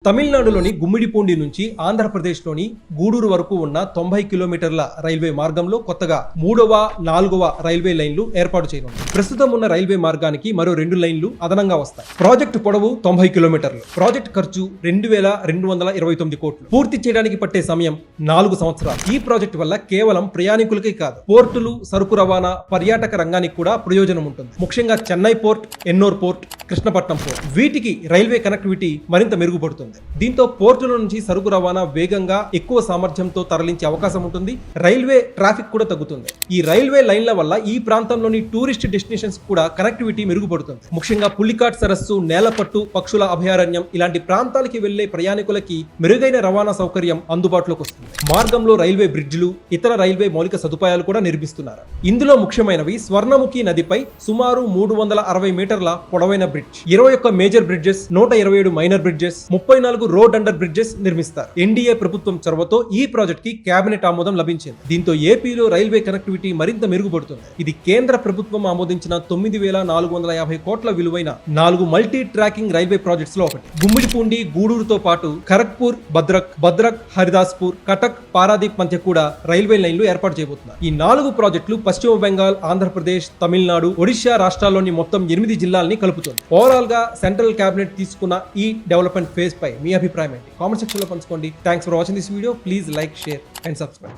తమిళనాడులోని గుమ్మిడిపూండి నుంచి ఆంధ్రప్రదేశ్లోని గూడూరు వరకు ఉన్న 90 కిలోమీటర్ల రైల్వే మార్గంలో కొత్తగా 3వ, 4వ రైల్వే లైన్లు ఏర్పాటు చేయనుంది. ప్రస్తుతం ఉన్న రైల్వే మార్గానికి మరో 2 లైన్లు అదనంగా వస్తాయి. ప్రాజెక్టు పొడవు 90 కిలోమీటర్లు. ప్రాజెక్టు ఖర్చు 2229 కోట్లు. పూర్తి చేయడానికి పట్టే సమయం 4 సంవత్సరాలు. ఈ ప్రాజెక్టు వల్ల కేవలం ప్రయాణికులకే కాదు, పోర్టులు, సరుకు రవాణా, పర్యాటక రంగానికి కూడా ప్రయోజనం ఉంటుంది. ముఖ్యంగా Chennai port, Ennore port, Krishnapatnam port, వీటికి రైల్వే కనెక్టివిటీ మరింత మెరుగుపడుతుంది. దీంతో పోర్టుల నుంచి సరుకు రవాణా వేగంగా, ఎక్కువ సామర్థ్యంతో తరలించే అవకాశం ఉంటుంది. రైల్వే ట్రాఫిక్ కూడా తగ్గుతుంది. ఈ రైల్వే లైన్ల వల్ల ఈ ప్రాంతంలోని టూరిస్ట్ డెస్టినేషన్స్ కూడా కనెక్టివిటీ మెరుగుపడుతుంది. ముఖ్యంగా పులికాట్ సరస్సు, నేలపట్టు పక్షుల అభయారణ్యం ఇలాంటి ప్రాంతాలకి వెళ్లే ప్రయాణికులకి మెరుగైన రవాణా సౌకర్యం అందుబాటులోకి వస్తుంది. మార్గంలో రైల్వే బ్రిడ్జిలు, ఇతర రైల్వే మౌలిక సదుపాయాలు కూడా నిర్మిస్తున్నారు. ఇందులో ముఖ్యమైనవి స్వర్ణముఖి నదిపై సుమారు 360 మీటర్ల పొడవైన bridge, 21 major bridges, 127 minor bridges, 34 road under bridges నిర్మిస్తారు. ఎన్డీఏ ప్రభుత్వం చొరవతో ఈ ప్రాజెక్ట్ కి కేబినెట్ ఆమోదం లభించింది. దీంతో ఏపీలో రైల్వే కనెక్టివిటీ మరింత మెరుగుపడుతుంది. ఇది కేంద్ర ప్రభుత్వం ఆమోదించిన 9450 కోట్ల విలువైన 4 మల్టీ ట్రాకింగ్ రైల్వే ప్రాజెక్ట్స్ లో ఒకటి. గుమ్మిడిపూండి, గూడూరుతో పాటు ఖరగ్పూర్, భద్రక్, హరిదాస్పూర్, కటక్, పారాదీప్ మధ్య కూడా రైల్వే లైన్లు ఏర్పాటు చేయబోతున్నారు. ఈ 4 ప్రాజెక్టులు పశ్చిమ బెంగాల్, ఆంధ్రప్రదేశ్, తమిళనాడు, ఒడిశా రాష్ట్రాల్లోని మొత్తం 8 జిల్లాల్ని కలుపుతుంది. ఓవరాల్ గా సెంట్రల్ కేబినెట్ తీసుకున్న ఈ డెవలప్మెంట్ ఫేజ్ పై మీ అభిప్రాయం ఏంటి? కామెంట్ సెక్షన్ లో పంచుకోండి. Thanks for watching this video. Please like, share and subscribe.